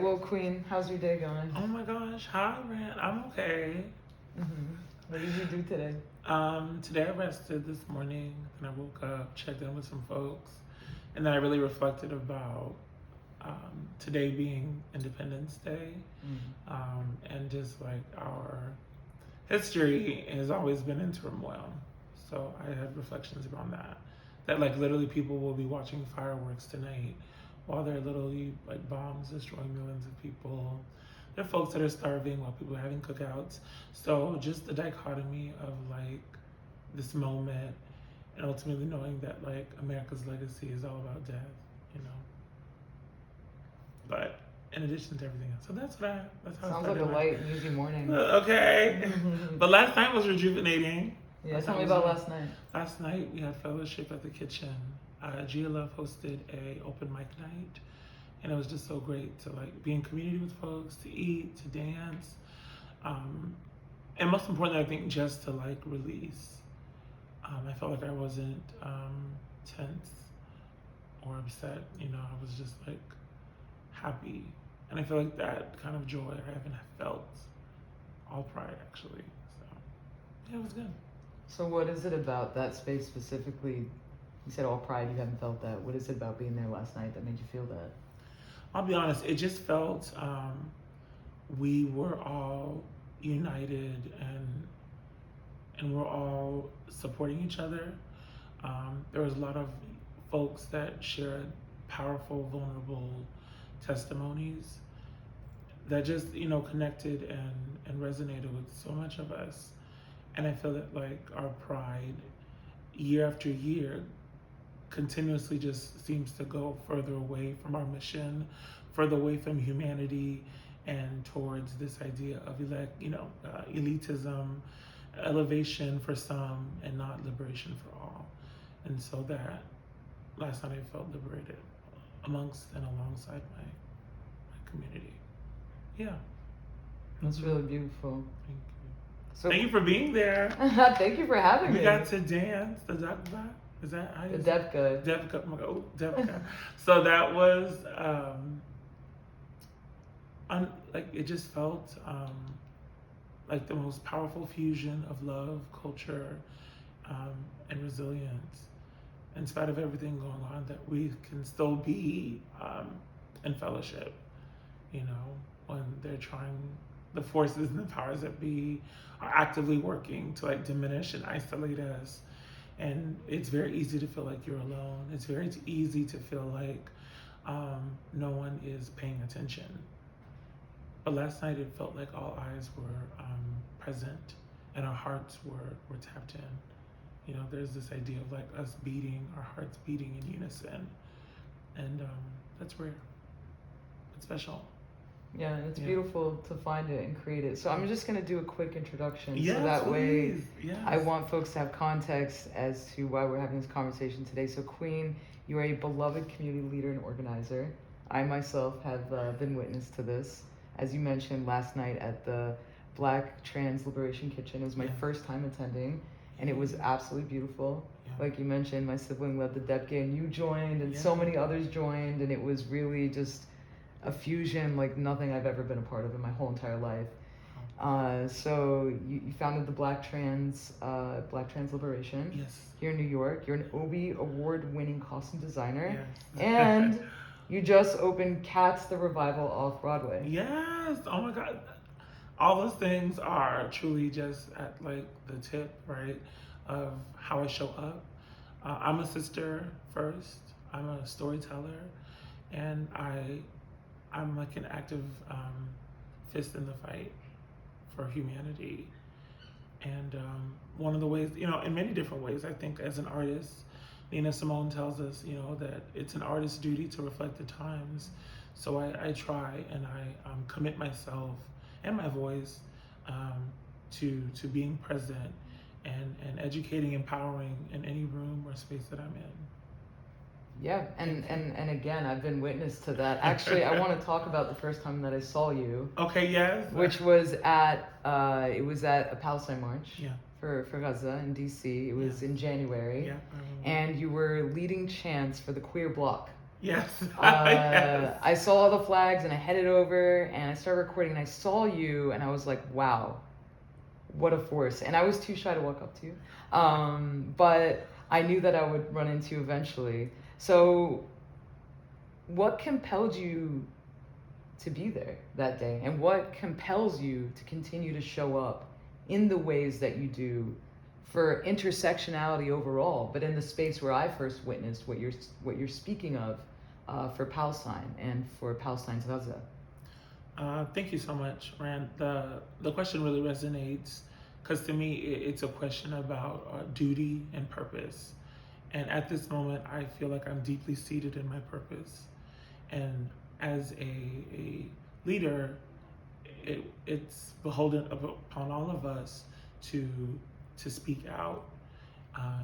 well, Qween, how's your day going? Oh my gosh, hi, Ran. I'm okay. What did you do today? Today I rested this morning, and I woke up, checked in with some folks, and then I really reflected about today being Independence Day, and just like our history has always been in turmoil. So I had reflections around that. That like literally people will be watching fireworks tonight while there are literally like bombs destroying millions of people. There are folks that are starving while people are having cookouts. So just the dichotomy of like this moment and ultimately knowing that like America's legacy is all about death, you know. But in addition to everything else. So that's how Sounds I like a started light and easy morning. Okay. But last night was rejuvenating. Yeah, tell me about last night. Last night we had fellowship at the kitchen. Gia Love hosted a open mic night, and it was just so great to like be in community with folks, to eat, to dance, and most importantly, I think just to like release. I felt like I wasn't tense or upset. You know, I was just like happy, and I feel like that kind of joy I haven't felt all Pride actually. So yeah, it was good. So what is it about that space specifically? You said all Pride, you haven't felt that. What is it about being there last night that made you feel that? I'll be honest, it just felt we were all united and we're all supporting each other. There was a lot of folks that shared powerful, vulnerable testimonies that just, you know, connected and resonated with so much of us. And I feel that like our Pride, year after year, continuously just seems to go further away from our mission, further away from humanity, and towards this idea of elitism, elevation for some, and not liberation for all. And so that last night I felt liberated amongst and alongside my community. Yeah. That's really beautiful. Thank you. So Thank you for being there. Thank you for having me. We got to dance the Devka. Is that how you the Devka? Devka. Oh, Devka. So that was like it just felt like the most powerful fusion of love, culture, and resilience. In spite of everything going on, that we can still be in fellowship. You know, when they're trying, the forces and the powers that be are actively working to like diminish and isolate us. And it's very easy to feel like you're alone. It's very easy to feel like no one is paying attention. But last night it felt like all eyes were present and our hearts were tapped in. You know, there's this idea of like us beating, our hearts beating in unison. And that's rare. It's special. Yeah, and it's beautiful to find it and create it. So I'm just going to do a quick introduction. Yes, so that please. way Yes. I want folks to have context as to why we're having this conversation today. So Qween, you are a beloved community leader and organizer. I myself have been witness to this. As you mentioned last night at the Black Trans Liberation Kitchen, it was my first time attending, and it was absolutely beautiful. Yeah. Like you mentioned, my sibling led the Depke, and you joined, and so many others joined, and it was really just a fusion like nothing I've ever been a part of in my whole entire life. So you founded the Black Trans Liberation here in New York. You're an Obie award-winning costume designer, and you just opened Cats the Revival off Broadway. Yes. Oh my God. All those things are truly just at like the tip, right, of how I show up. I'm a sister first. I'm a storyteller, and I'm like an active fist in the fight for humanity. And one of the ways, you know, in many different ways, I think as an artist, Nina Simone tells us, you know, that it's an artist's duty to reflect the times. So I try and I commit myself and my voice to being present and educating, empowering in any room or space that I'm in. Yeah, and again, I've been witness to that. Actually, I want to talk about the first time that I saw you. Okay, yes. Which was at a Palestine march. Yeah. For Gaza in DC. It was in January. Yeah. And you were leading chants for the queer bloc. Yes. Yes. I saw all the flags and I headed over and I started recording and I saw you and I was like, wow, what a force. And I was too shy to walk up to you. But I knew that I would run into you eventually. So, what compelled you to be there that day? And what compels you to continue to show up in the ways that you do for intersectionality overall, but in the space where I first witnessed what you're speaking of for Palestine and for Palestine's Gaza? Thank you so much, Rand. The question really resonates because to me it's a question about duty and purpose. And at this moment, I feel like I'm deeply seated in my purpose. And as a leader, it's beholden upon all of us to speak out.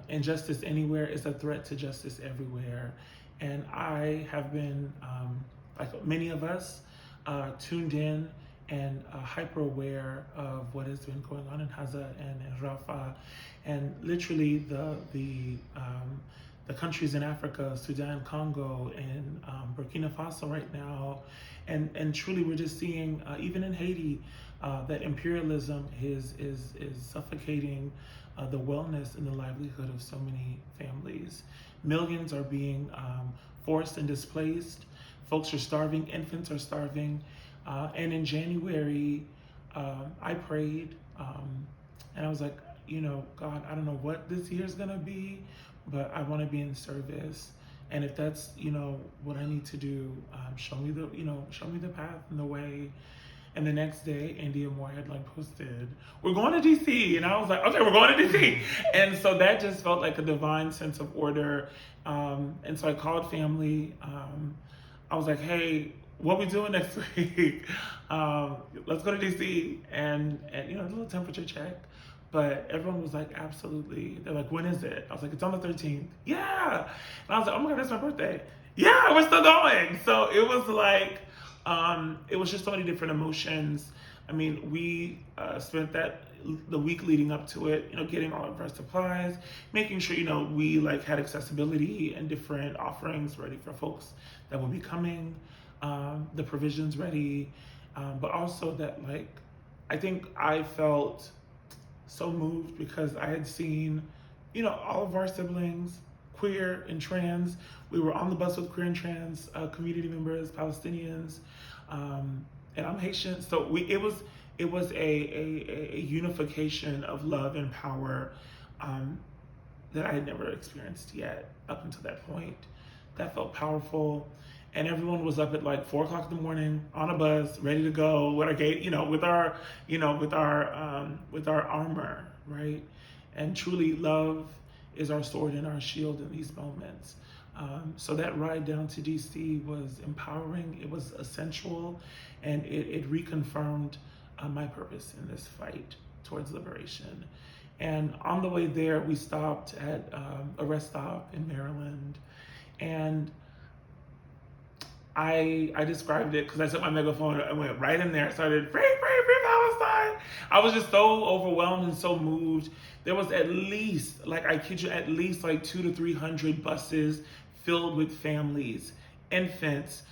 Injustice anywhere is a threat to justice everywhere. And I have been, like many of us, tuned in and hyper aware of what has been going on in Gaza and in Rafah, and literally the countries in Africa, Sudan, Congo, and Burkina Faso right now, and truly we're just seeing even in Haiti that imperialism is suffocating the wellness and the livelihood of so many families. Millions are being forced and displaced. Folks are starving, infants are starving. And in January, I prayed and I was like, God, I don't know what this year's gonna be, but I wanna be in service. And if that's, what I need to do, show me the path and the way. And the next day, India Moore had posted, "We're going to DC," and I was like, "Okay, we're going to DC." And so that just felt like a divine sense of order. And so I called family. I was like, "Hey, what we doing next week? Let's go to DC." And a little temperature check. But everyone was like, "Absolutely." They're like, "When is it?" I was like, "It's on the 13th." Yeah. And I was like, "Oh my God, that's my birthday." Yeah, we're still going. So it was like, it was just so many different emotions. I mean, we spent the week leading up to it, getting all of our supplies, making sure, we had accessibility and different offerings ready for folks that will be coming, the provisions ready, but also that I think I felt so moved because I had seen, all of our siblings, queer and trans. We were on the bus with queer and trans community members, Palestinians, and I'm Haitian. So it was a unification of love and power that I had never experienced yet up until that point. That felt powerful. And everyone was up at 4:00 in the morning on a bus, ready to go with our gate, with our armor, right? And truly, love is our sword and our shield in these moments. So that ride down to DC was empowering. It was essential, and it reconfirmed my purpose in this fight towards liberation. And on the way there, we stopped at a rest stop in Maryland, and I described it because I took my megaphone and went right in there. I started, free, free, free Palestine. I was just so overwhelmed and so moved. There was at least, I kid you, at least 200 to 300 buses filled with families, infants,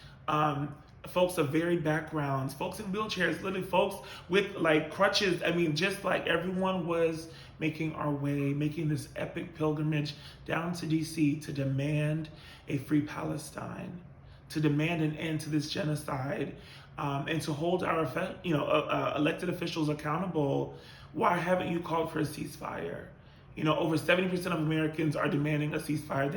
folks of varied backgrounds, folks in wheelchairs, literally folks with crutches. I mean, just everyone was making our way, making this epic pilgrimage down to DC to demand a free Palestine, to demand an end to this genocide, and to hold our elected officials accountable. Why haven't you called for a ceasefire? Over 70% of Americans are demanding a ceasefire,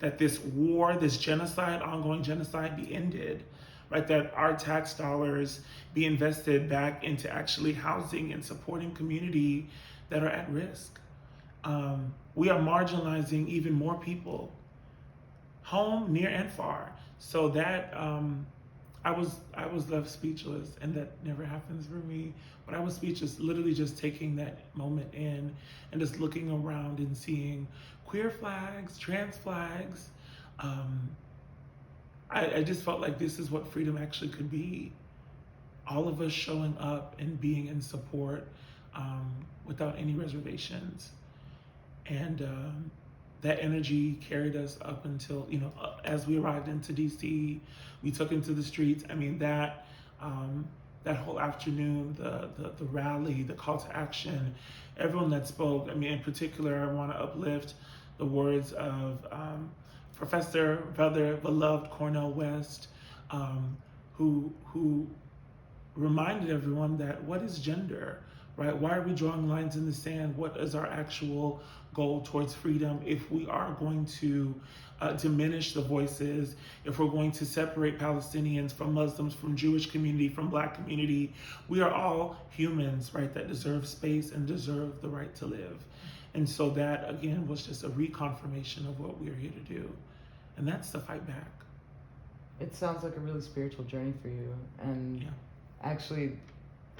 that this war, this genocide, ongoing genocide be ended, right? That our tax dollars be invested back into actually housing and supporting community that are at risk. We are marginalizing even more people, home, near, and far. So that I was left speechless, and that never happens for me. But I was speechless, literally just taking that moment in and just looking around and seeing queer flags, trans flags. I just felt like this is what freedom actually could be. All of us showing up and being in support without any reservations. And that energy carried us up until, as we arrived into DC, we took into the streets. I mean, that whole afternoon, the rally, the call to action, everyone that spoke. I mean, in particular, I want to uplift the words of Professor Brother Beloved Cornel West, who reminded everyone that what is gender, right? Why are we drawing lines in the sand? What is our actual goal towards freedom if we are going to diminish the voices, if we're going to separate Palestinians from Muslims, from Jewish community, from Black community? We are all humans, right, that deserve space and deserve the right to live. And so that, again, was just a reconfirmation of what we're here to do. And that's to fight back. It sounds like a really spiritual journey for you. And Yeah. actually,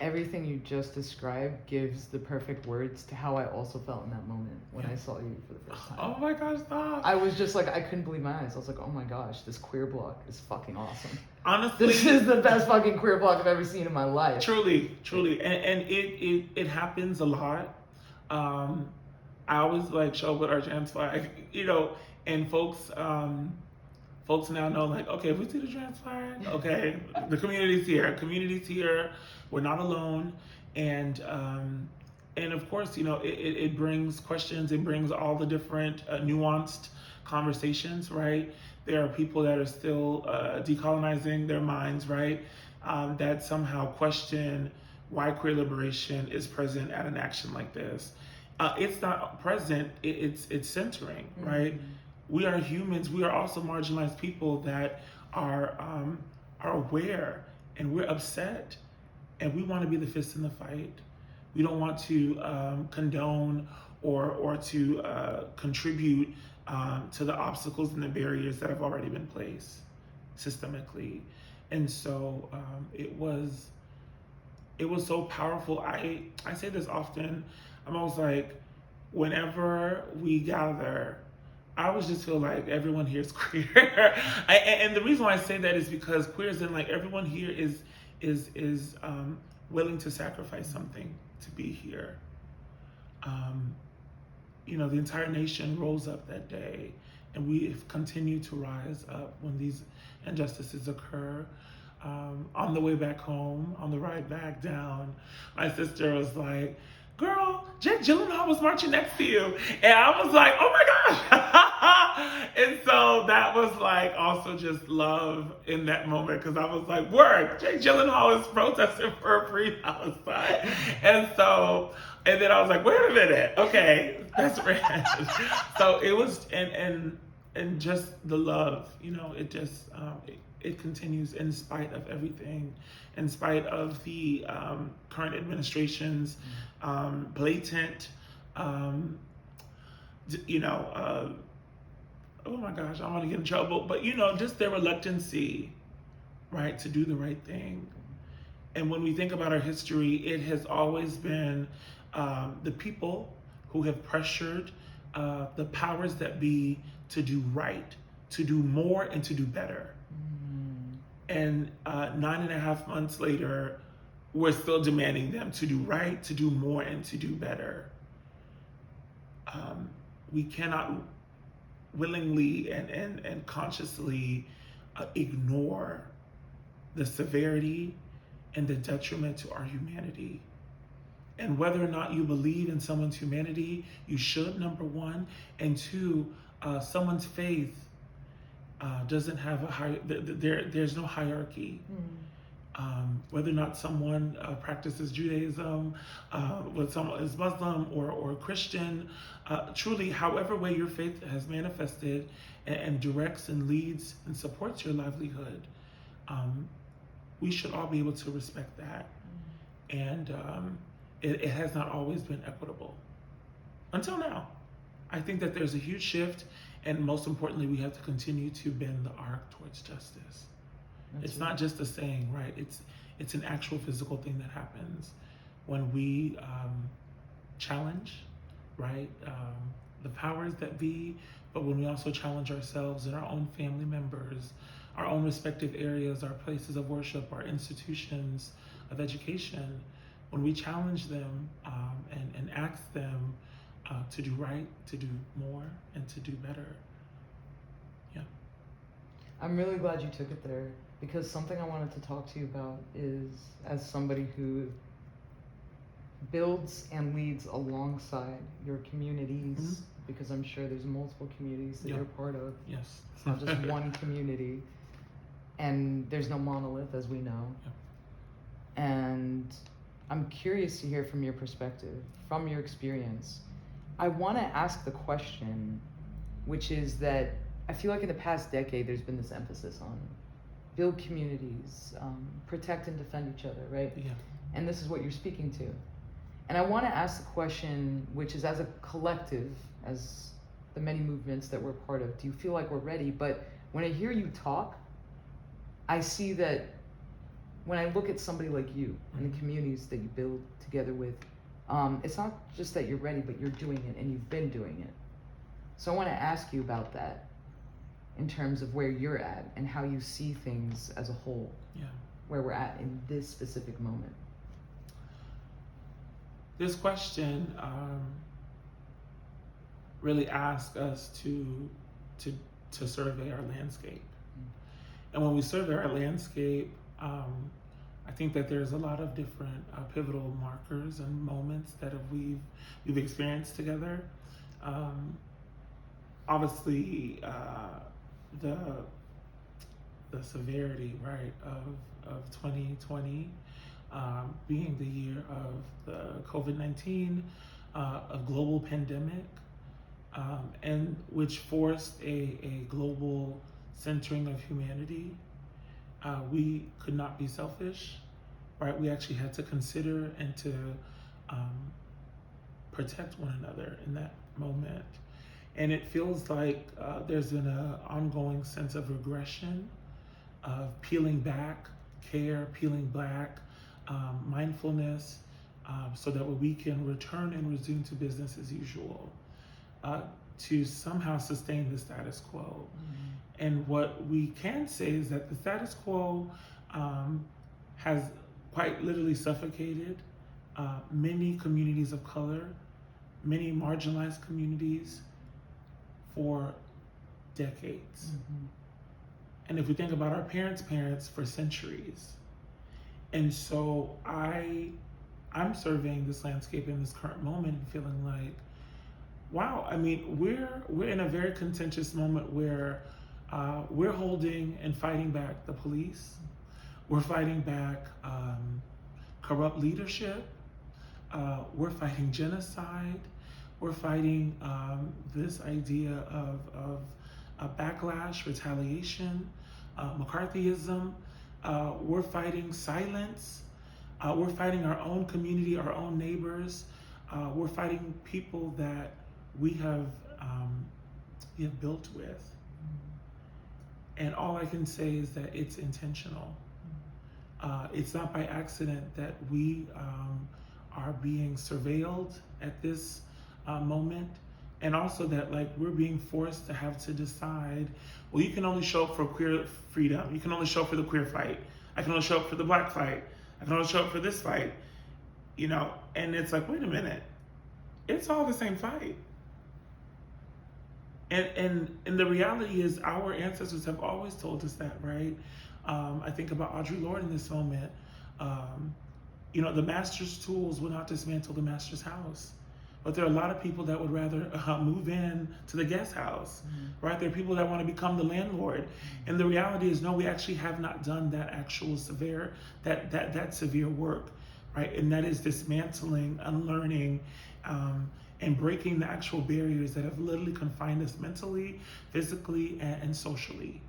everything you just described gives the perfect words to how I also felt in that moment when I saw you for the first time. Oh my gosh, stop. I was just like, I couldn't believe my eyes. I was like, oh my gosh, this queer block is fucking awesome. Honestly, This is the best fucking queer block I've ever seen in my life. Truly. And it happens a lot. I always like show up with our trans flag, and folks now know, like, okay, if we see the trans flag, okay, the community's here, we're not alone. And of course, it brings questions, it brings all the different nuanced conversations, right? There are people that are still decolonizing their minds, right? That somehow question why queer liberation is present at an action like this. It's not present, it's centering, right? Mm-hmm. We are humans. We are also marginalized people that are aware, and we're upset, and we want to be the fist in the fight. We don't want to condone or to contribute to the obstacles and the barriers that have already been placed systemically. And so it was so powerful. I say this often. I'm always like, whenever we gather, I always just feel like everyone here is queer. And the reason why I say that is because queer is in, like, everyone here is willing to sacrifice something to be here. The entire nation rose up that day, and we continue to rise up when these injustices occur. On the way back home, on the ride back down, my sister was like, girl, Jake Gyllenhaal was marching next to you. And I was like, oh my gosh. And so that was like also just love in that moment, because I was like, word, Jake Gyllenhaal is protesting for a free Palestine. And then I was like, wait a minute, okay, that's rad. So it was, and just the love, it just, it continues in spite of everything, in spite of the current administration's blatant, oh my gosh, I don't want to get in trouble, but just their reluctancy, right, to do the right thing. And when we think about our history, it has always been the people who have pressured the powers that be to do right, to do more, and to do better. And 9.5 months later, we're still demanding them to do right, to do more, and to do better. We cannot willingly and consciously ignore the severity and the detriment to our humanity. And whether or not you believe in someone's humanity, you should, number one. And two, someone's faith doesn't have there's no hierarchy. Whether or not someone practices Judaism, whether someone is Muslim or Christian, truly, however way your faith has manifested and directs and leads and supports your livelihood, we should all be able to respect that. And it has not always been equitable until now. I think that there's a huge shift, and most importantly, we have to continue to bend the arc towards justice. It's not just a saying, right? It's an actual physical thing that happens when we challenge, right, the powers that be, but when we also challenge ourselves and our own family members, our own respective areas, our places of worship, our institutions of education. When we challenge them and ask them to do right, to do more, and to do better. Yeah. I'm really glad you took it there, because something I wanted to talk to you about is, as somebody who builds and leads alongside your communities, Mhm. because I'm sure there's multiple communities that Yeah. you're part of. Yes. It's not just one community, and there's no monolith, as we know. Yeah. And I'm curious to hear from your perspective, from your experience. I want to ask the question, which is that I feel like in the past decade there's been this emphasis on build communities, protect and defend each other, right? Yeah. And this is what you're speaking to. And I want to ask the question, which is, as a collective, as the many movements that we're part of, do you feel like we're ready? But when I hear you talk, I see that when I look at somebody like you and the communities that you build together with, it's not just that you're ready, but you're doing it, and you've been doing it. So I want to ask you about that in terms of where you're at and how you see things as a whole, Yeah. where we're at in this specific moment. This question really asks us to survey our landscape. And when we survey our landscape, I think that there's a lot of different pivotal markers and moments that we've experienced together. Obviously, the severity, right, of 2020 being the year of the COVID-19, a global pandemic, and which forced a global centering of humanity. We could not be selfish, right? We actually had to consider and to protect one another in that moment. And it feels like there's an ongoing sense of regression, of peeling back care, peeling back mindfulness, so that we can return and resume to business as usual, to somehow sustain the status quo. Mm-hmm. And what we can say is that the status quo has quite literally suffocated many communities of color, many marginalized communities for decades. Mm-hmm. And if we think about our parents' parents, for centuries. And so I'm surveying this landscape in this current moment and feeling like, wow, I mean, we're in a very contentious moment where we're holding and fighting back the police. We're fighting back corrupt leadership. We're fighting genocide. We're fighting this idea of backlash, retaliation, McCarthyism. We're fighting silence. We're fighting our own community, our own neighbors. We're fighting people that we have built with. And all I can say is that it's intentional. It's not by accident that we are being surveilled at this moment. And also that, like, we're being forced to have to decide, well, you can only show up for queer freedom. You can only show up for the queer fight. I can only show up for the black fight. I can only show up for this fight. You know, and it's like, wait a minute. It's all the same fight. And the reality is our ancestors have always told us that, right? I think about Audre Lorde in this moment. You know, the master's tools will not dismantle the master's house. But there are a lot of people that would rather move in to the guest house, right? There are people that want to become the landlord. And the reality is, no, we actually have not done that actual severe work, right? And that is dismantling, unlearning, and breaking the actual barriers that have literally confined us mentally, physically, and socially.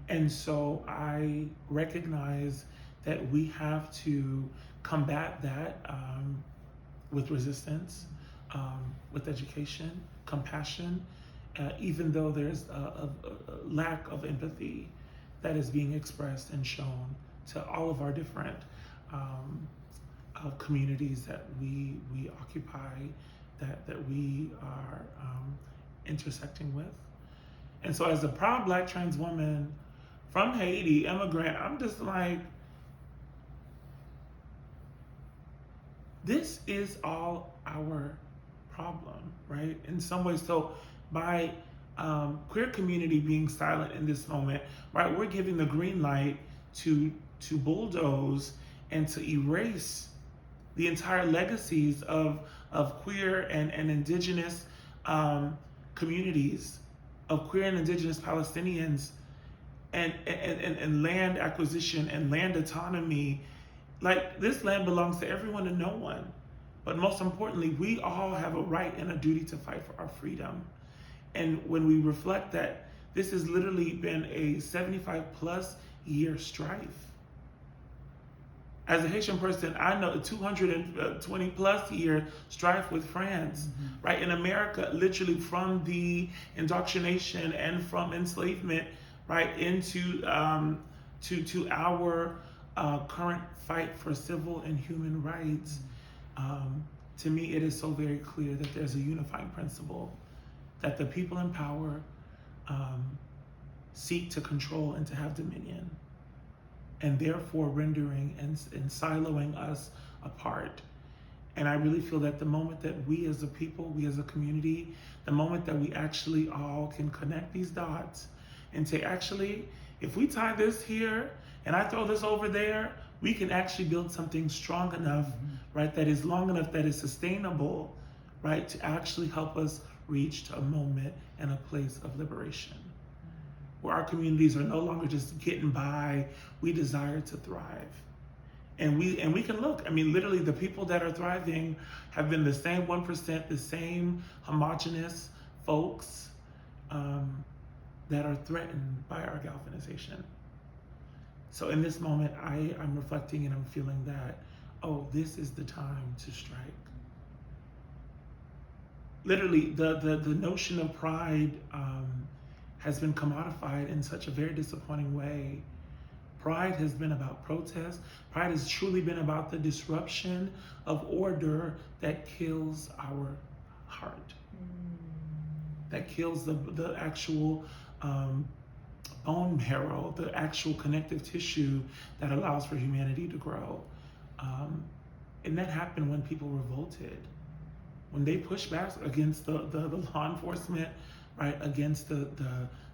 And so I recognize that we have to combat that with resistance, with education, compassion, even though there's a lack of empathy that is being expressed and shown to all of our different communities that we occupy, that we are intersecting with. And so as a proud Black trans woman from Haiti, immigrant, I'm just like, this is all our problem, right? In some ways, so by queer community being silent in this moment, right, we're giving the green light to bulldoze and to erase the entire legacies of queer and indigenous communities, of queer and indigenous Palestinians, and land acquisition and land autonomy. Like, this land belongs to everyone and no one. But most importantly, we all have a right and a duty to fight for our freedom. And when we reflect that this has literally been a 75+ year strife. As a Haitian person, I know a 220+ year strife with France, right? In America, literally from the indoctrination and from enslavement, right, into to our current fight for civil and human rights. To me, it is so very clear that there's a unifying principle that the people in power seek to control and to have dominion, and therefore rendering and siloing us apart. And I really feel that the moment that we as a people, we as a community, the moment that we actually all can connect these dots and say, actually, if we tie this here and I throw this over there, we can actually build something strong enough, right, that is long enough, that is sustainable, right, to actually help us reach to a moment and a place of liberation, where our communities are no longer just getting by. We desire to thrive. And we can look, I mean, literally the people that are thriving have been the same 1%, the same homogenous folks that are threatened by our galvanization. So in this moment, I'm reflecting and I'm feeling that, oh, this is the time to strike. Literally, the notion of pride has been commodified in such a very disappointing way. Pride has been about protest. Pride has truly been about the disruption of order that kills our heart, that kills the actual bone marrow, the actual connective tissue that allows for humanity to grow. And that happened when people revolted, when they pushed back against the law enforcement, right, against the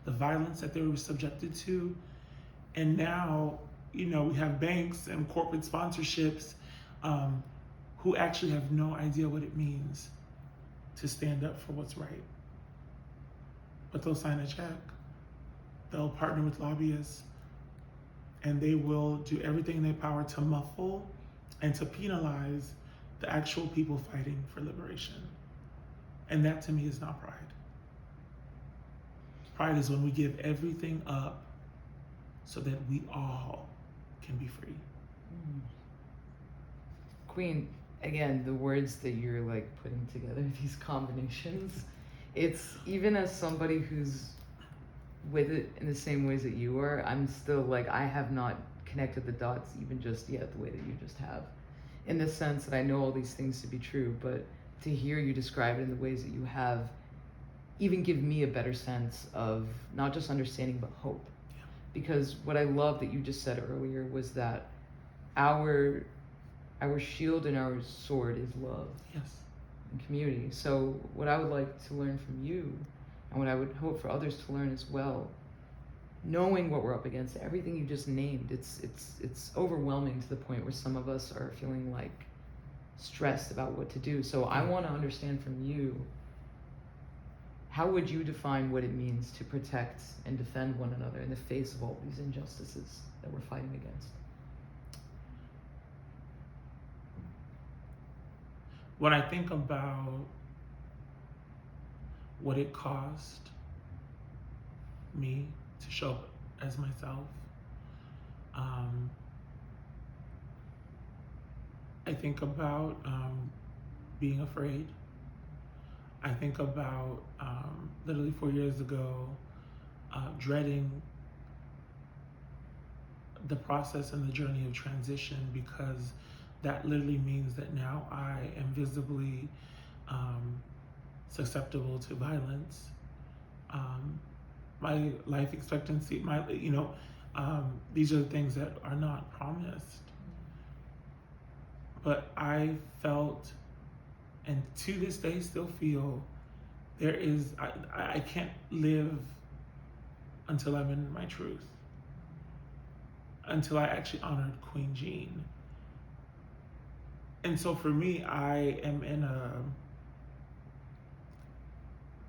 violence that they were subjected to. And now, you know, we have banks and corporate sponsorships who actually have no idea what it means to stand up for what's right. But they'll sign a check, they'll partner with lobbyists, and they will do everything in their power to muffle and to penalize the actual people fighting for liberation. And that, to me, is not pride. Pride is when we give everything up so that we all can be free. Qween, again, the words that you're like putting together, these combinations, it's, even as somebody who's with it in the same ways that you are, I'm still like, I have not connected the dots even just yet the way that you just have. In the sense that I know all these things to be true, but to hear you describe it in the ways that you have even give me a better sense of not just understanding, but hope. Yeah. Because what I love that you just said earlier was that our shield and our sword is love. Yes. And community. So what I would like to learn from you, and what I would hope for others to learn as well, knowing what we're up against, everything you just named, it's overwhelming to the point where some of us are feeling like stressed about what to do. So I want to understand from you, how would you define what it means to protect and defend one another in the face of all these injustices that we're fighting against? When I think about what it cost me to show up as myself, I think about being afraid. I think about literally 4 years ago, dreading the process and the journey of transition, because that literally means that now I am visibly susceptible to violence. My life expectancy, these are the things that are not promised. But I felt and to this day still feel there is, I can't live until I'm in my truth, until I actually honored Qween Jean. And so for me, I'm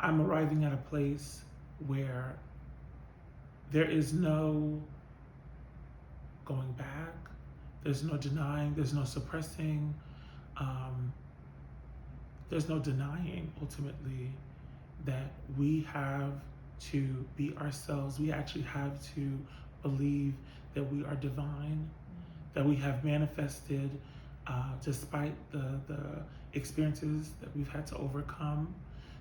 arriving at a place where there is no going back, there's no denying, there's no suppressing, there's no denying ultimately that we have to be ourselves. We actually have to believe that we are divine, that we have manifested despite the experiences that we've had to overcome,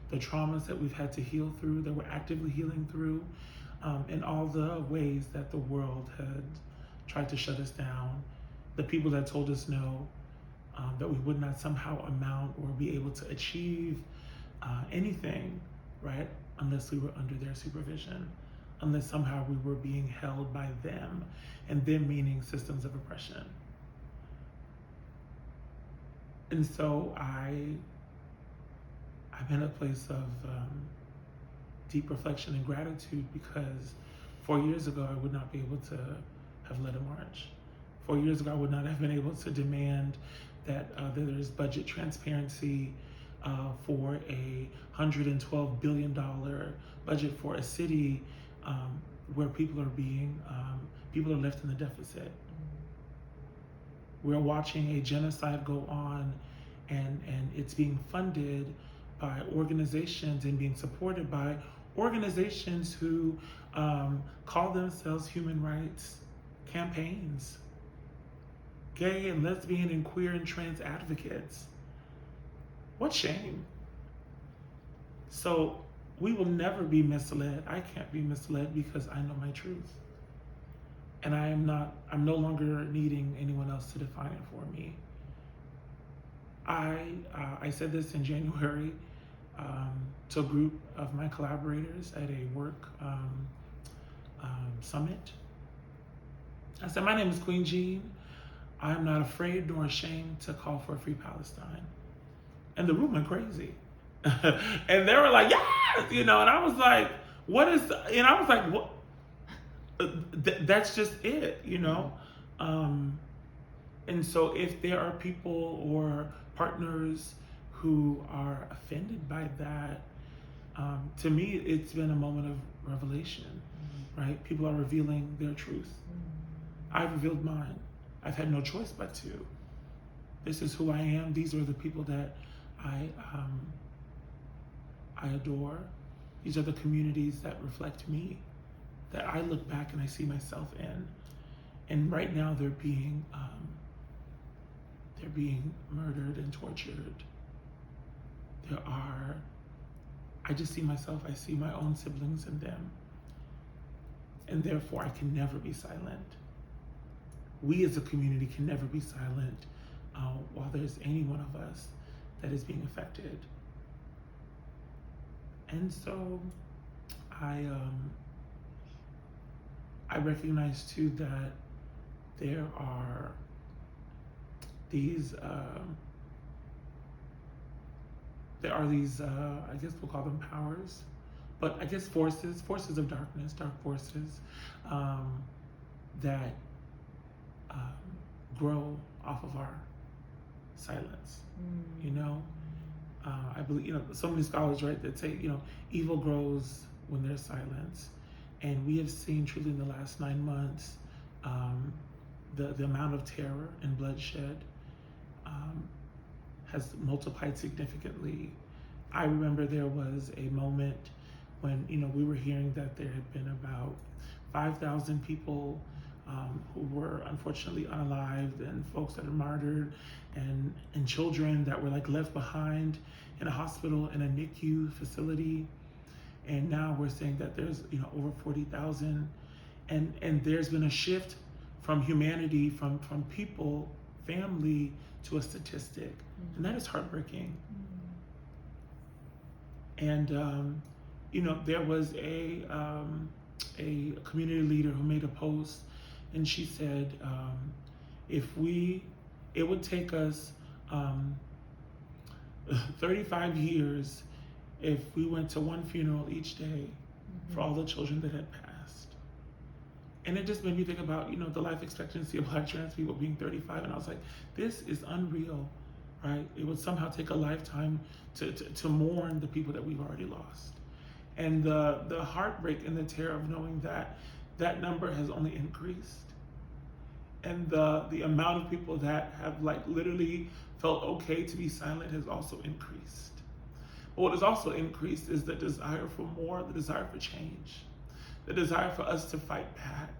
the traumas that we've had to heal through, that we're actively healing through, in all the ways that the world had tried to shut us down, the people that told us no, that we would not somehow amount or be able to achieve anything, right? Unless we were under their supervision, unless somehow we were being held by them, and them meaning systems of oppression. And so I'm in a place of deep reflection and gratitude, because 4 years ago I would not be able to have led a march. 4 years ago I would not have been able to demand that there's budget transparency for a $112 billion budget for a city where people are left in the deficit. We're watching a genocide go on, and it's being funded by organizations and being supported by organizations who call themselves human rights campaigns, gay and lesbian and queer and trans advocates. What shame. So we will never be misled. I can't be misled because I know my truth. And I'm no longer needing anyone else to define it for me. I said this in January to a group of my collaborators at a work summit. I said, my name is Qween Jean. I'm not afraid nor ashamed to call for a free Palestine. And the room went crazy. And they were like, yes, and I was like, what is, and I was like, what? That's just it, And so if there are people or partners who are offended by that, to me, it's been a moment of revelation, right? People are revealing their truth. I've revealed mine. I've had no choice but to. This is who I am. These are the people that I adore. These are the communities that reflect me, that I look back and I see myself in. And right now they're being murdered and tortured. I just see myself, I see my own siblings in them. And therefore I can never be silent. We as a community can never be silent while there's any one of us that is being affected. And so I recognize too that there are these I guess we'll call them powers, but I guess forces of darkness, dark forces that grow off of our silence. I believe, so many scholars, right, that say, evil grows when there's silence. And we have seen truly in the last 9 months, the amount of terror and bloodshed has multiplied significantly. I remember there was a moment when, we were hearing that there had been about 5,000 people who were unfortunately unalived, and folks that are martyred, and children that were left behind in a hospital, in a NICU facility. And now we're saying that there's over 40,000, and there's been a shift from humanity, from people, family, to a statistic, and that is heartbreaking. And there was a community leader who made a post, and she said, it would take us 35 years if we went to one funeral each day for all the children that had passed. And it just made me think about, the life expectancy of Black trans people being 35. And I was like, this is unreal, right? It would somehow take a lifetime to mourn the people that we've already lost. And the heartbreak and the terror of knowing that that number has only increased. And the amount of people that have literally felt okay to be silent has also increased. But what has also increased is the desire for more, the desire for change, the desire for us to fight back,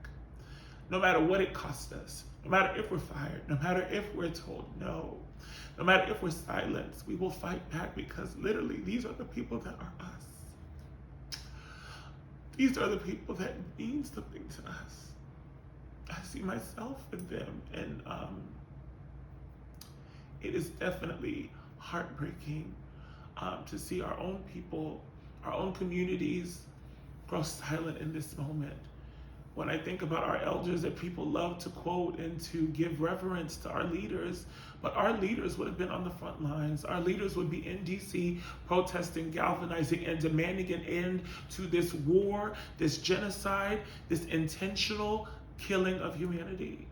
no matter what it costs us, no matter if we're fired, no matter if we're told no, no matter if we're silenced, we will fight back, because literally these are the people that are us. These are the people that mean something to us. I see myself in them, and it is definitely heartbreaking to see our own people, our own communities grow silent in this moment. When I think about our elders that people love to quote and to give reverence to our leaders, but our leaders would have been on the front lines. Our leaders would be in DC protesting, galvanizing, and demanding an end to this war, this genocide, this intentional killing of humanity.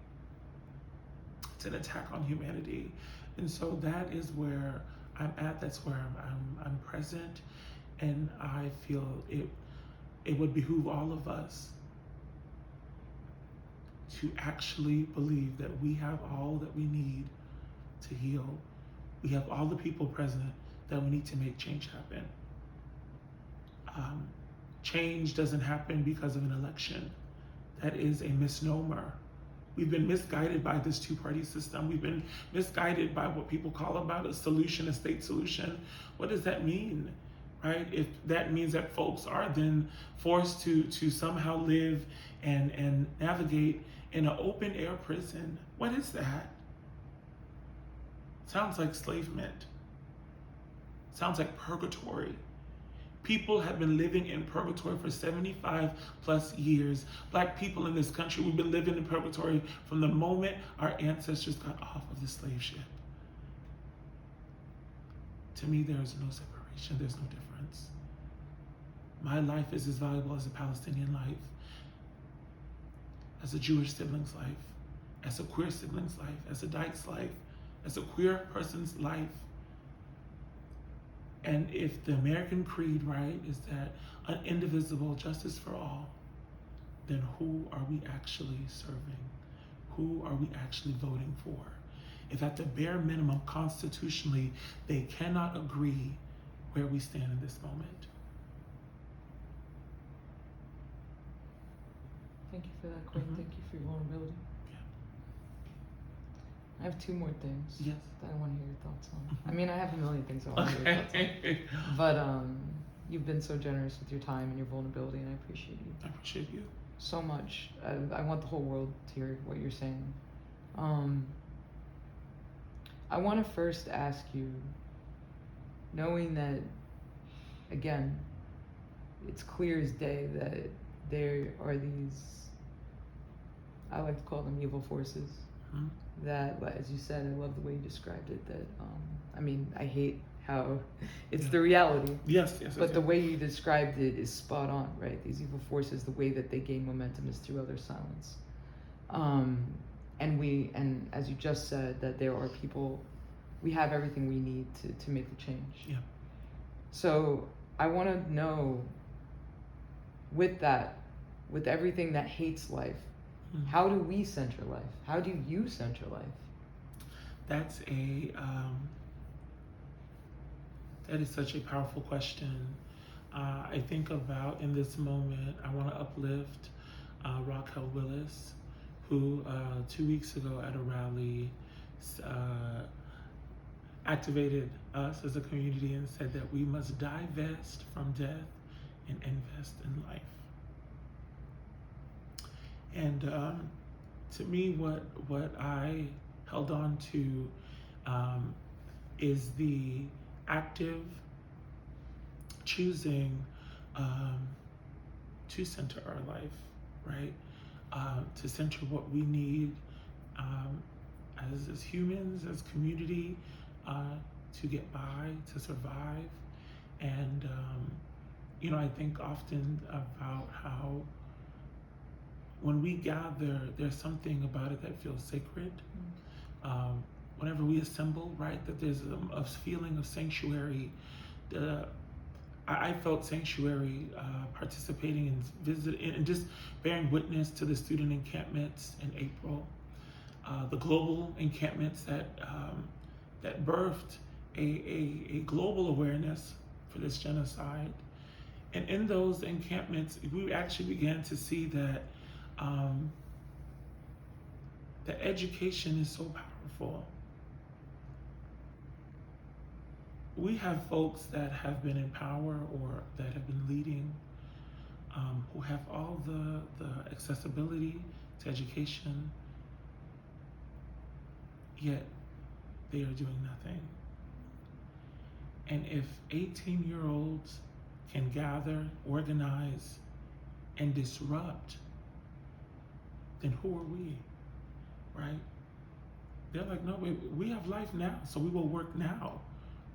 It's an attack on humanity. And so that is where I'm at. That's where I'm present. And I feel it would behoove all of us to actually believe that we have all that we need to heal. We have all the people present that we need to make change happen. Change doesn't happen because of an election. That is a misnomer. We've been misguided by this two-party system. We've been misguided by what people call about a solution, a state solution. What does that mean, right? If that means that folks are then forced to somehow live and navigate in an open-air prison, what is that? Sounds like enslavement. Sounds like purgatory. People have been living in purgatory for 75 plus years. Black people in this country, we've been living in purgatory from the moment our ancestors got off of the slave ship. To me, there is no separation, there's no difference. My life is as valuable as a Palestinian life, as a Jewish sibling's life, as a queer sibling's life, as a dyke's life, as a queer person's life. And if the American creed, right, is that an indivisible justice for all, then who are we actually serving? Who are we actually voting for? If at the bare minimum, constitutionally, they cannot agree where we stand in this moment. Thank you for that, Qween. Thank you for your vulnerability. Yeah. I have two more things Yes. that I want to hear your thoughts on. I mean, I have a million things I want to hear your thoughts on. But you've been so generous with your time and your vulnerability, and I appreciate you. I appreciate you. So much. I want the whole world to hear what you're saying. I want to first ask you, knowing that, again, it's clear as day that there are these, I like to call them evil forces, that, as you said, I love the way you described it, that, I mean, I hate how it's the reality. Yes. But the way you described it is spot on, right? These evil forces, the way that they gain momentum is through other silence. And as you just said, that there are people, we have everything we need to make the change. Yeah. So I want to know, with that, with everything that hates life, how do we center life? How do you center life? That is such a powerful question. I think about, in this moment, I want to uplift Raquel Willis, who 2 weeks ago at a rally activated us as a community and said that we must divest from death and invest in life. And to me, what I held on to is the active choosing to center our life, right? To center what we need as humans, as community, to get by, to survive. And, I think often about how when we gather, there's something about it that feels sacred. Whenever we assemble, right, that there's a feeling of sanctuary. I felt sanctuary participating and visiting and just bearing witness to the student encampments in April, the global encampments that birthed a global awareness for this genocide. And in those encampments, we actually began to see that that education is so powerful. We have folks that have been in power or that have been leading, who have all the accessibility to education, yet they are doing nothing. And if 18-year-olds can gather, organize, and disrupt, then who are we, right? They're like, no, we have life now, so we will work now.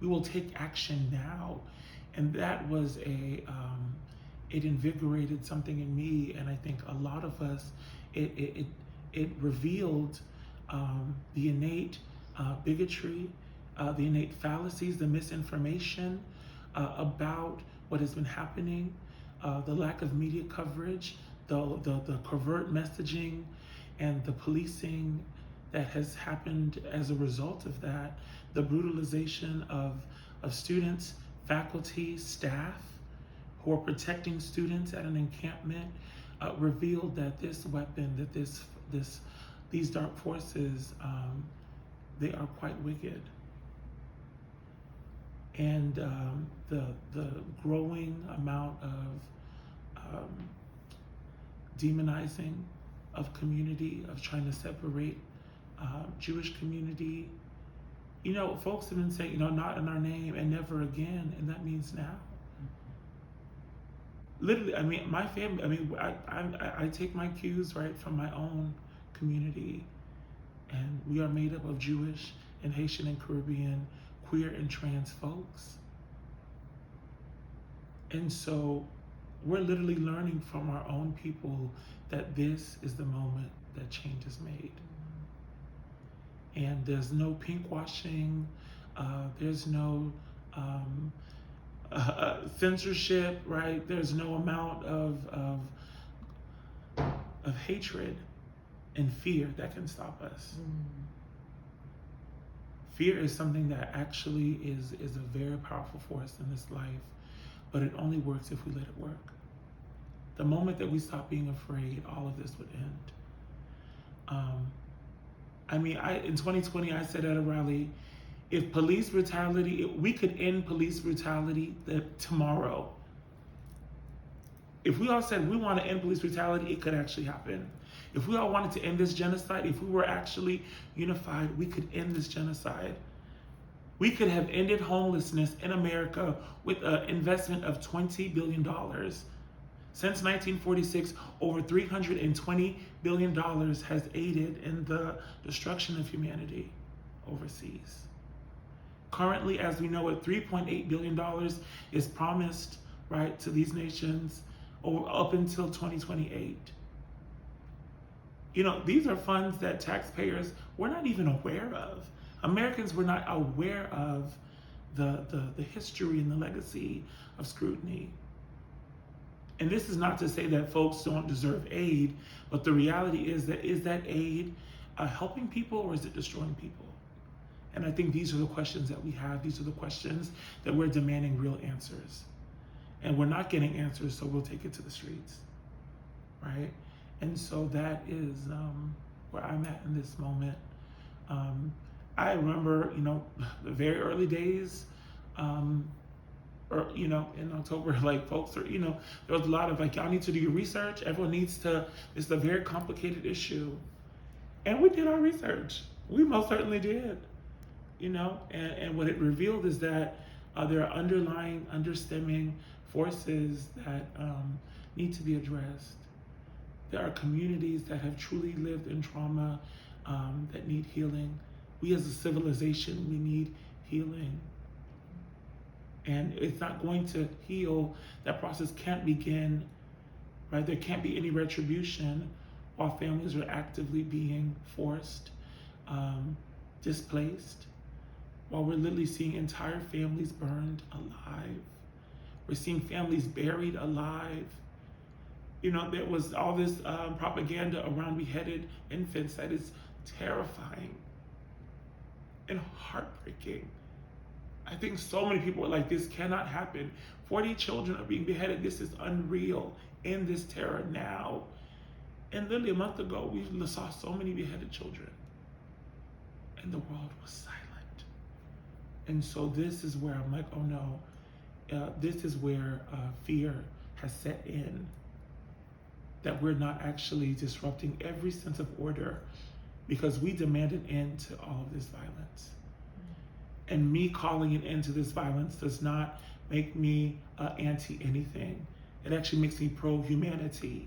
We will take action now. And that was it invigorated something in me, and I think a lot of us, it revealed the innate bigotry, the innate fallacies, the misinformation about what has been happening, the lack of media coverage, the covert messaging, and the policing that has happened as a result of that, the brutalization of students, faculty, staff who are protecting students at an encampment, revealed that this weapon, that these dark forces, they are quite wicked. And the growing amount of demonizing of community, of trying to separate Jewish community. Folks have been saying, not in our name and never again, and that means now. Literally, my family, I take my cues, right, from my own community, and we are made up of Jewish and Haitian and Caribbean, queer and trans folks. And so we're literally learning from our own people that this is the moment that change is made. And there's no pink washing, there's no censorship, right? There's no amount of hatred and fear that can stop us. Fear is something that actually is a very powerful force in this life, but it only works if we let it work. The moment that we stop being afraid, all of this would end. In 2020, I said at a rally, if police brutality, we could end police brutality tomorrow. If we all said we want to end police brutality, it could actually happen. If we all wanted to end this genocide, if we were actually unified, we could end this genocide. We could have ended homelessness in America with an investment of $20 billion. Since 1946, over $320 billion has aided in the destruction of humanity overseas. Currently, as we know it, $3.8 billion is promised, right, to these nations up until 2028. These are funds that taxpayers were not even aware of. Americans were not aware of the history and the legacy of scrutiny. And this is not to say that folks don't deserve aid, but the reality is that aid helping people, or is it destroying people? And I think these are the questions that we have. These are the questions that we're demanding real answers. And we're not getting answers, so we'll take it to the streets, right? And so that is where I'm at in this moment. I remember, the very early days, in October, like folks are, there was a lot of like, y'all need to do your research. Everyone needs to, it's a very complicated issue. And we did our research. We most certainly did, and what it revealed is that there are underlying, understemming forces that need to be addressed. There are communities that have truly lived in trauma that need healing. We as a civilization, we need healing. And it's not going to heal. That process can't begin, right? There can't be any retribution while families are actively being forced, displaced, while we're literally seeing entire families burned alive. We're seeing families buried alive. You know, there was all this propaganda around beheaded infants that is terrifying and heartbreaking. I think so many people are like, this cannot happen. 40 children are being beheaded. This is unreal. In this terror now. And literally a month ago, we saw so many beheaded children. And the world was silent. And so this is where I'm like, oh no. This is where fear has set in. That we're not actually disrupting every sense of order because we demand an end to all of this violence. And me calling an end to this violence does not make me anti anything. It actually makes me pro-humanity.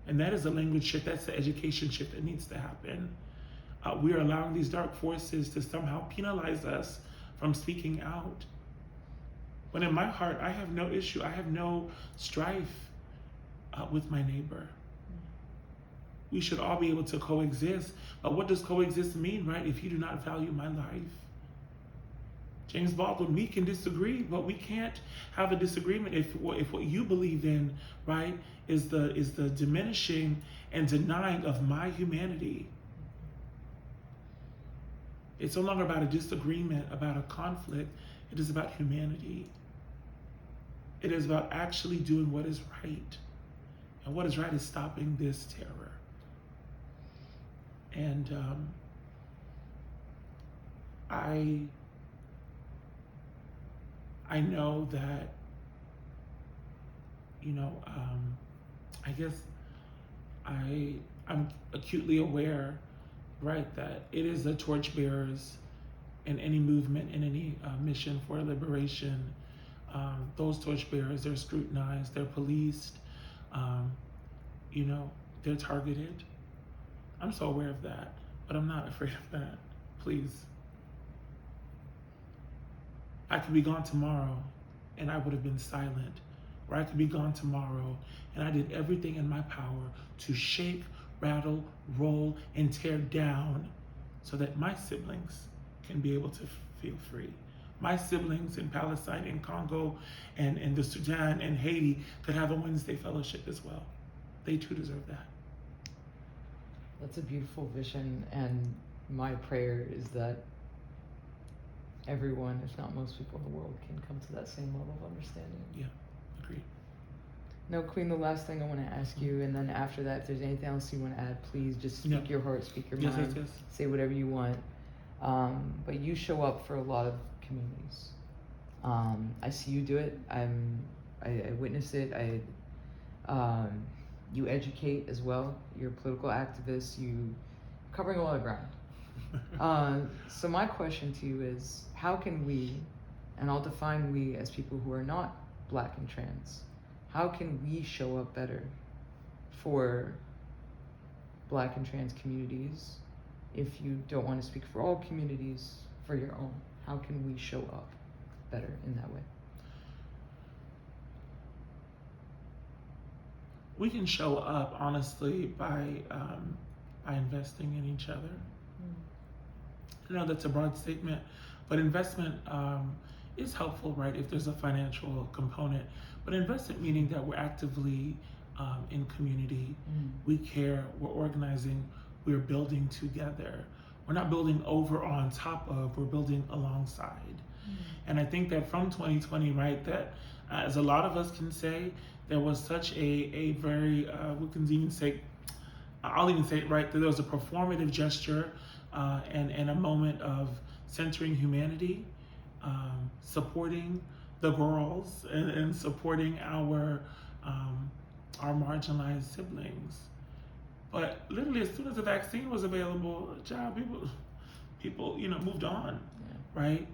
And that is a language shift, that's the education shift that needs to happen. We are allowing these dark forces to somehow penalize us from speaking out. When in my heart, I have no issue, I have no strife with my neighbor. We should all be able to coexist. But what does coexist mean, right? If you do not value my life. James Baldwin, we can disagree, but we can't have a disagreement if what you believe in, right, is the diminishing and denying of my humanity. It's no longer about a disagreement, about a conflict. It is about humanity. It is about actually doing what is right. And what is right is stopping this terror. And I know that, you know, I guess I'm acutely aware, right, that it is the torchbearers in any movement, in any mission for liberation. Those torchbearers, they're scrutinized, they're policed, you know, they're targeted. I'm so aware of that, but I'm not afraid of that, please. I could be gone tomorrow and I would have been silent. Or I could be gone tomorrow and I did everything in my power to shake, rattle, roll, and tear down so that my siblings can be able to feel free. My siblings in Palestine, in Congo, and in the Sudan and Haiti could have a Wednesday fellowship as well. They too deserve that. That's a beautiful vision, and my prayer is that everyone, if not most people in the world, can come to that same level of understanding. Yeah, agreed. Now, Qween, the last thing I want to ask you, and then after that, if there's anything else you want to add, please just speak your heart, speak your mind, yes. Say whatever you want. But you show up for a lot of communities. I see you do it. I witness it. You educate as well. You're a political activist. You covering a lot of ground. So my question to you is, how can we, and I'll define we as people who are not Black and trans, how can we show up better for Black and trans communities? If you don't want to speak for all communities, for your own, how can we show up better in that way? We can show up honestly by investing in each other. I know that's a broad statement, but investment is helpful, right, if there's a financial component. But investment meaning that we're actively in community, we care, we're organizing, we're building together. We're not building over or on top of, we're building alongside. And I think that from 2020, right, that as a lot of us can say, there was such a very, we can even say, I'll even say it, right, that there was a performative gesture and a moment of centering humanity, supporting the girls and supporting our marginalized siblings. But literally, as soon as the vaccine was available, people, you know, moved on, right?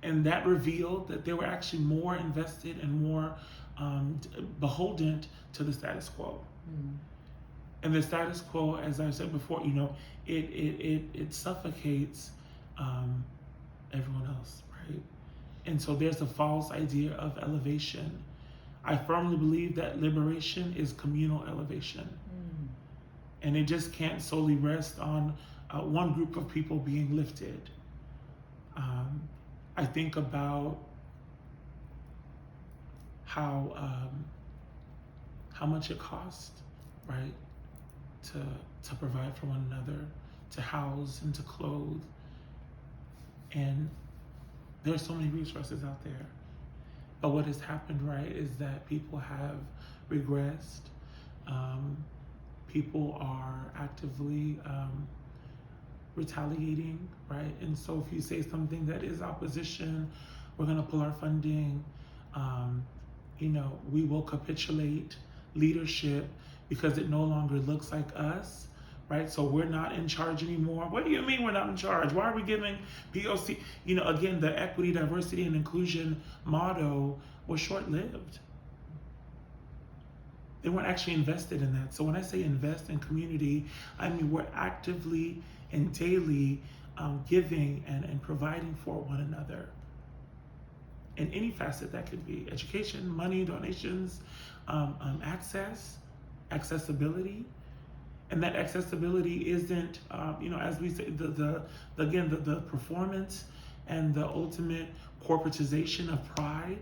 And that revealed that they were actually more invested and more beholden to the status quo. And the status quo, as I said before, you know, it suffocates everyone else, right? And so there's a false idea of elevation. I firmly believe that liberation is communal elevation. And it just can't solely rest on one group of people being lifted. I think about how much it costs, right, to provide for one another, to house and to clothe. And there's so many resources out there. But what has happened, right, is that people have regressed. People are actively retaliating, right? And so if you say something that is opposition, we're gonna pull our funding. We will capitulate leadership because it no longer looks like us, right? So we're not in charge anymore. What do you mean we're not in charge? Why are we giving POC? Again, the equity, diversity, and inclusion motto was short-lived. They weren't actually invested in that. So when I say invest in community, I mean we're actively and daily giving and providing for one another. In any facet that could be: education, money, donations, accessibility. And that accessibility isn't, as we say, the performance and the ultimate corporatization of pride.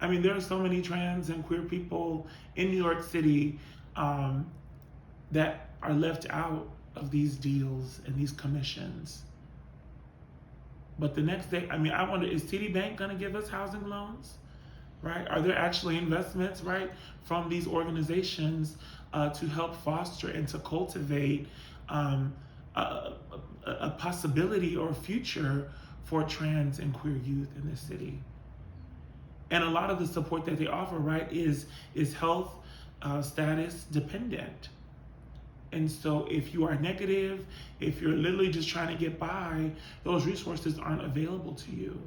I mean, there are so many trans and queer people in New York City that are left out of these deals and these commissions. But the next day, I wonder, is TD Bank going to give us housing loans? Right? Are there actually investments, right, from these organizations to help foster and to cultivate a possibility or a future for trans and queer youth in this city? And a lot of the support that they offer, right, is health status dependent. And so if you are negative, if you're literally just trying to get by, those resources aren't available to you.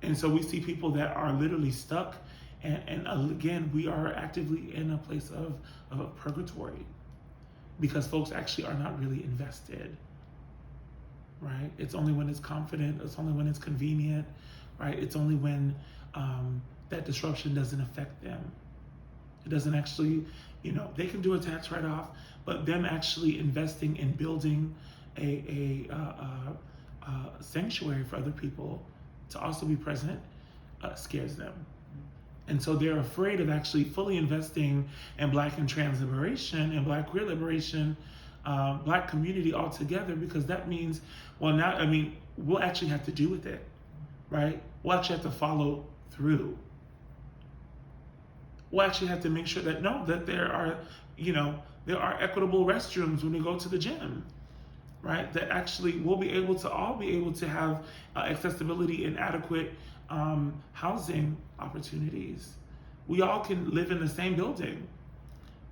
And so we see people that are literally stuck. And again, we are actively in a place of a purgatory because folks actually are not really invested, right? It's only when it's confident, it's only when it's convenient, right? It's only when that disruption doesn't affect them. It doesn't actually, they can do a tax write-off, but them actually investing in building a sanctuary for other people to also be present scares them. And so they're afraid of actually fully investing in Black and trans liberation and Black queer liberation, Black community altogether, because that means, we'll actually have to do with it, right? We'll actually have to follow through. We'll actually have to make sure that there are equitable restrooms when we go to the gym, right? That actually we'll be able to have accessibility and adequate housing opportunities. We all can live in the same building,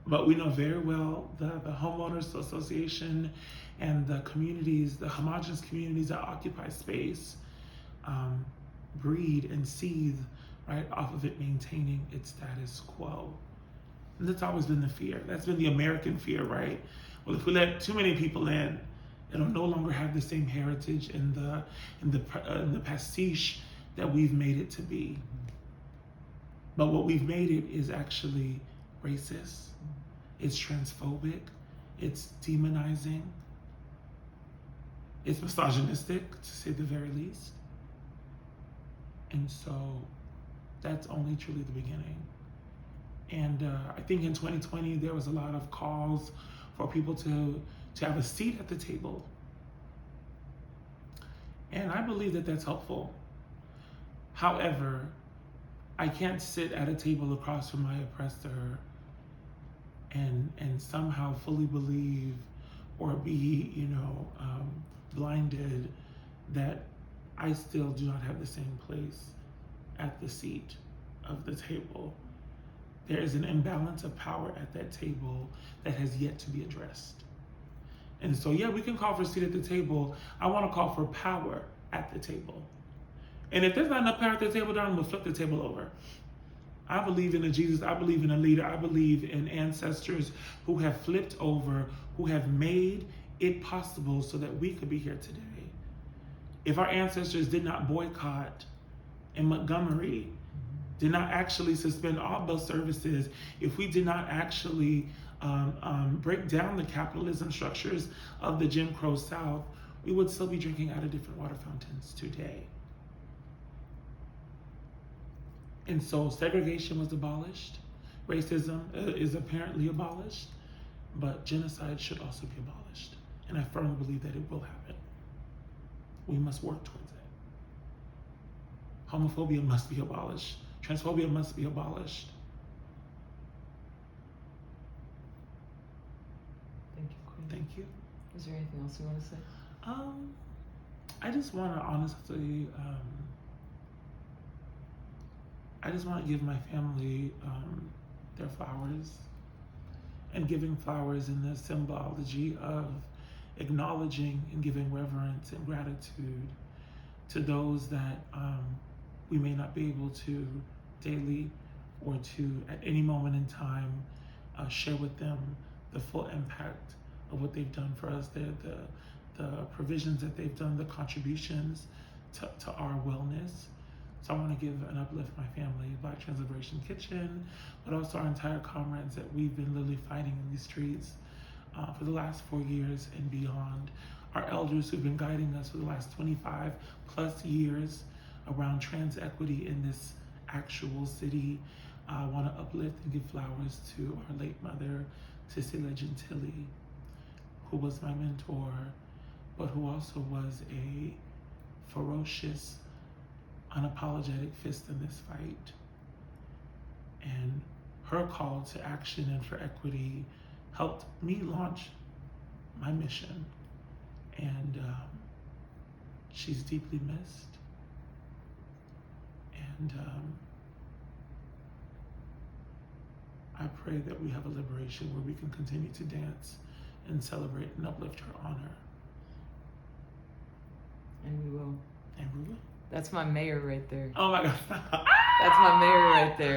but we know very well the homeowners association and the communities, the homogenous communities that occupy space, breed and seethe, right, off of it maintaining its status quo. And that's always been the fear. That's been the American fear, right? Well, if we let too many people in, it'll no longer have the same heritage and the pastiche that we've made it to be. But what we've made it is actually racist, it's transphobic, it's demonizing, it's misogynistic, to say the very least. And so that's only truly the beginning. And I think in 2020, there was a lot of calls for people to have a seat at the table. And I believe that that's helpful. However, I can't sit at a table across from my oppressor and somehow fully believe or be, blinded that I still do not have the same place at the seat of the table. There is an imbalance of power at that table that has yet to be addressed. And so, yeah, we can call for a seat at the table. I want to call for power at the table. And if there's not enough power at the table, then I'm going to flip the table over. I believe in a Jesus. I believe in a leader. I believe in ancestors who have flipped over, who have made it possible so that we could be here today. if our ancestors did not boycott in Montgomery, did not actually suspend all bus services, if we did not actually break down the capitalism structures of the Jim Crow South, we would still be drinking out of different water fountains today. And so segregation was abolished. Racism is apparently abolished, but genocide should also be abolished. And I firmly believe that it will happen. We must work towards it. Homophobia must be abolished. Transphobia must be abolished. Thank you, Queen. Thank you. Is there anything else you want to say? I just want to honestly, I just want to give my family their flowers, and giving flowers in the symbology of acknowledging and giving reverence and gratitude to those that we may not be able to daily or to at any moment in time share with them the full impact of what they've done for us, the provisions that they've done, the contributions to our wellness. So I want to give and uplift my family, Black Trans Liberation Kitchen, but also our entire comrades that we've been literally fighting in these streets for the last 4 years and beyond. Our elders who've been guiding us for the last 25 plus years around trans equity in this actual city. I want to uplift and give flowers to our late mother, Cecilia Gentili, who was my mentor, but who also was a ferocious, unapologetic fist in this fight. And her call to action and for equity helped me launch my mission. And she's deeply missed. And I pray that we have a liberation where we can continue to dance and celebrate and uplift her honor. And we will. And we will. That's my mayor right there. Oh my God. That's my mayor right there.